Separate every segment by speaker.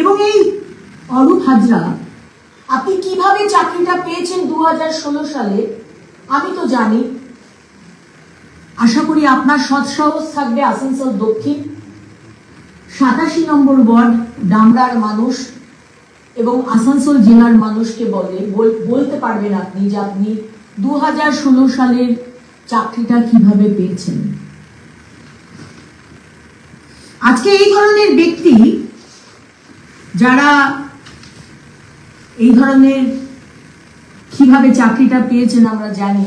Speaker 1: এবং এই অরূপ হাজরা আপনি কিভাবে চাকরিটা পেয়েছেন 2016 সালে আমি তো জানি। আশা করি আপনার সৎসাহস থাকবে আসানসোল দক্ষিণ 87 নম্বর ওয়ার্ড ডামরার মানুষ এবং আসানসোল জেলার মানুষকে বলতে পারবেন আপনি যে আপনি 2016 সালের চাকরিটা কিভাবে পেয়েছেন। আজকে এই ধরনের ব্যক্তি যারা এই ধরনের কিভাবে চাকরিটা পেয়েছেন আমরা জানি।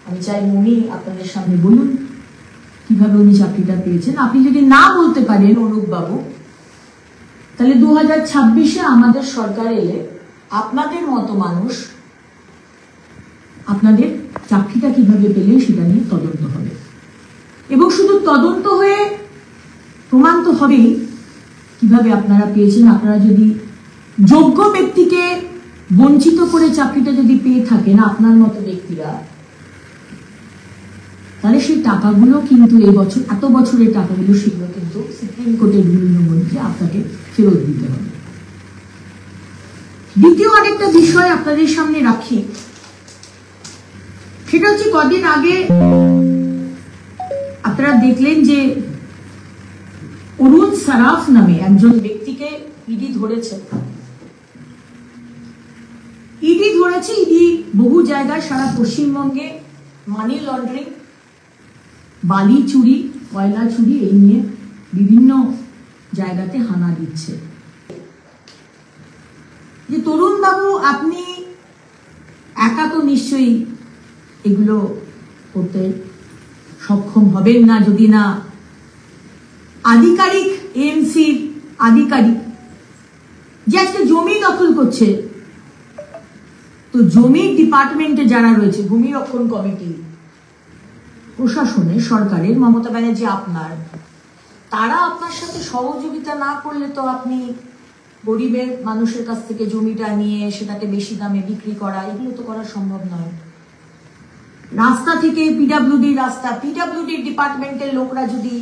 Speaker 1: আমি চাই উনি আপনাদের সামনে বলুন কিভাবে উনি চাকরিটা পেয়েছেন। আপনি যদি না বলতে পারেন অরূপ বাবু, তাহলে 2026-এ আমাদের সরকার এলে আপনাদের মতো মানুষ আপনাদের চাকরিটা কিভাবে পেলেন সেটা নিয়ে তদন্ত হবে এবং শুধু তদন্ত হয়ে প্রমাণ তো হবেই কিভাবে আপনারা পেয়েছেন। আপনারা যদি যোগ্য ব্যক্তিকে বঞ্চিত করে চাকরিটা যদি পেয়ে থাকেন আপনার মতো ব্যক্তিরা, তাহলে সেই টাকাগুলো কিন্তু এই বছর এত বছরের টাকাগুলো সেগুলো কিন্তু সুপ্রিম কোর্টের বিভিন্ন মধ্যে আপনাকে ফেরত দিতে হবে। দ্বিতীয় আরেকটা বিষয় আপনাদের সামনে রাখি, সেটা হচ্ছে কদিন আগে আপনারা দেখলেন যে অরুণ সারাফ নামে একজন ব্যক্তিকে ইডি ধরেছে। ইডি বহু জায়গায় সারা পশ্চিমবঙ্গে মানি লন্ডারিং, বালি চুরি, কয়লা চুরি এই নিয়ে বিভিন্ন জায়গাতে হানা দিচ্ছে। যে তরুণ বাবু আপনি একা তো নিশ্চয়ই এগুলো করতে সক্ষম হবেন না যদি না আধিকারিক এএমসির আধিকারিক যে আজকে জমি দখল করছে, তো জমির ডিপার্টমেন্টে যারা রয়েছে, ভূমি রক্ষণ কমিটি, প্রশাসনে, সরকারের, মমতা ব্যানার্জি আপনার, তারা আপনার সাথে সহযোগিতা না করলে তো আপনি গরিবের মানুষের কাছ থেকে জমিটা নিয়ে সেটাকে বেশি দামে বিক্রি করা এগুলো তো করা সম্ভব নয়। রাস্তা থেকে পিডব্লিউডি ডিপার্টমেন্টের লোকরা যদি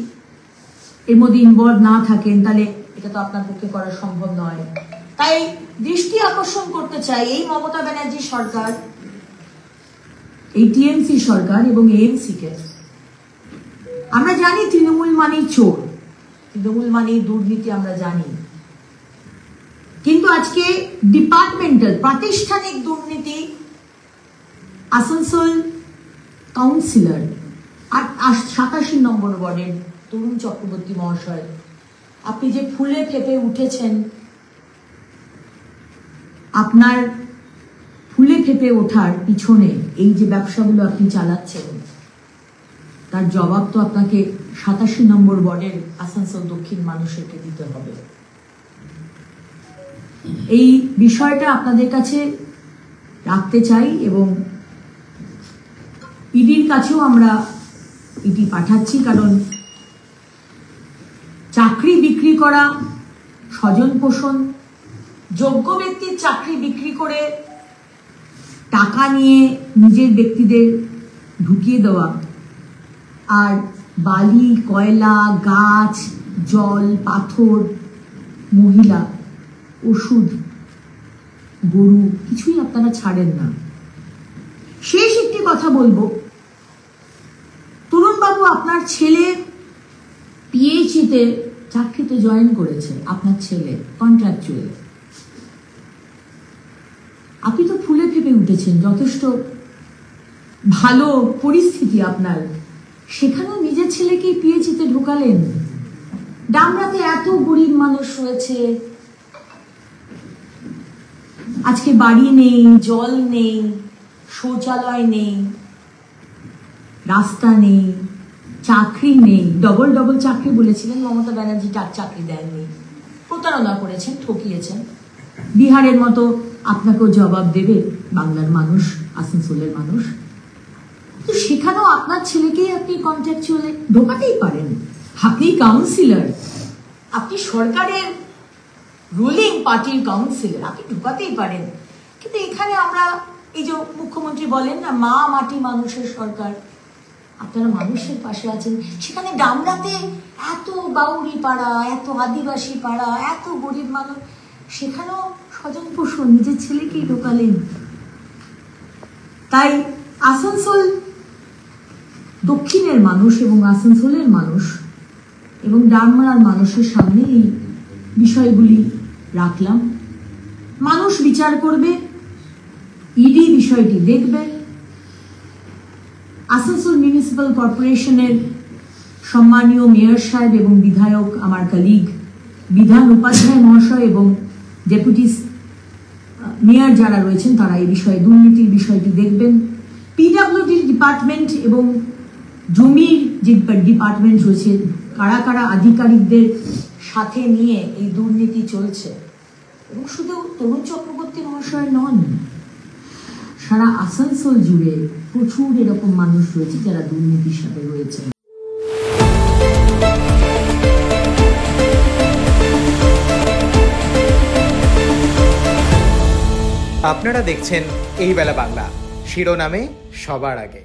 Speaker 1: এর মধ্যে ইনভলভ না থাকেন তাহলে এটা তো আপনার পক্ষে করা সম্ভব নয়। তাই দৃষ্টি আকর্ষণ করতে চাই এই মমতা ব্যানার্জি সরকার, এই টিএমসি সরকার এবং এএমসি কে। আমরা জানি তৃণমূল মানে চোর, তৃণমূল মানে দুর্নীতি, আমরা জানি। কিন্তু আজকে ডিপার্টমেন্টাল প্রাতিষ্ঠানিক দুর্নীতি আসানসোল কাউন্সিলর আর 87 নম্বর ওয়ার্ডের তরুণ চক্রবর্তী মহাশয়, আপনি যে ফুলে ফেপে উঠেছেন, আপনার ফুলে ফেপে ওঠার পিছনে এই যে ব্যবসাগুলো আপনি চালাচ্ছেন তার জবাব তো আপনাকে 87 নম্বর ওয়ার্ডের আসানসোল দক্ষিণ মানুষকে দিতে হবে। এই বিষয়টা আপনাদের কাছে রাখতে চাই এবং ইডির কাছেও আমরা ইডি পাঠাচ্ছি, কারণ চাকরি বিক্রি করা, স্বজন পোষণ, যোগ্য ব্যক্তির চাকরি বিক্রি করে টাকা নিয়ে নিজের ব্যক্তিদের ঢুকিয়ে দেওয়া, আর বালি, কয়লা, গাছ, জল, পাথর, মহিলা, ওষুধ, গরু কিছুই আপনারা ছাড়েন না। শেষ একটি কথা বলবো, তরুণ বাবু আপনার ছেলে পিএইচইতে চাকরিতে জয়েন করেছে, আপনার ছেলে কন্ট্রাকচুয়াল। আপনি তো ফুলে ফেপে উঠেছেন, যথেষ্ট ভালো পরিস্থিতি আপনার, সেখানেও নিজের ছেলেকে পিএইচইতে ঢোকালেন। ডামরাতে এত গরিব মানুষ রয়েছে, আজকে বাড়ি নেই, জল নেই, শৌচালয় নেই, রাস্তা নেই, চাকরি নেই। ডবল চাকরি বলেছিলেন মমতা ব্যানার্জি, চাকরি দেননি, প্রতারণা করেছেন, ঠকিয়েছেন। বিহারের মতো আপনাকেও জবাব দেবে বাংলার মানুষ, আসানসোলের মানুষ। তো সেখানেও আপনার ছেলেকেই আপনি কন্ট্রাকচুয়ালে ঢোকাতেই পারেন। আপনি কাউন্সিলর, আপনি সরকারের রুলিং পার্টির কাউন্সিলর, আপনি ঢোকাতেই পারেন। কিন্তু এখানে আমরা এই যে মুখ্যমন্ত্রী বলেন না, মা মাটি মানুষের সরকার, আপনারা মানুষের পাশে আছেন। সেখানে ডামরাতে এত বাউরি পাড়া, এত আদিবাসী পাড়া, এত গরিব মানুষ, সেখানেও স্বজন পোষণ নিজের ছেলেকেই ঢোকালেন। তাই আসানসোল দক্ষিণের মানুষ এবং আসানসোলের মানুষ এবং ডামরার মানুষের সামনে এই বিষয়গুলি রাখলাম। মানুষ বিচার করবে, ইডি বিষয়টি দেখবে। আসানসোল মিউনিসিপ্যাল কর্পোরেশনের সম্মানীয় মেয়র সাহেব এবং বিধায়ক আমার কলিগ বিধান উপাধ্যায় মহাশয় এবং ডেপুটি মেয়র যারা রয়েছেন তারা এই বিষয়ে দুর্নীতির বিষয়টি দেখবেন। পিডব্লিউডি ডিপার্টমেন্ট এবং জমির যে ডিপার্টমেন্ট রয়েছে, কারা কারা আধিকারিকদের সাথে নিয়ে এই দুর্নীতি চলছে, এবং শুধু তরুণ চক্রবর্তী মহাশয় নন, সারা আসানসোল জুড়ে প্রচুর এরকম মানুষ রয়েছে যারা দুর্নীতির সাথে রয়েছে।
Speaker 2: আপনারা দেখছেন এই বেলা বাংলা, শিরোনামে সবার আগে।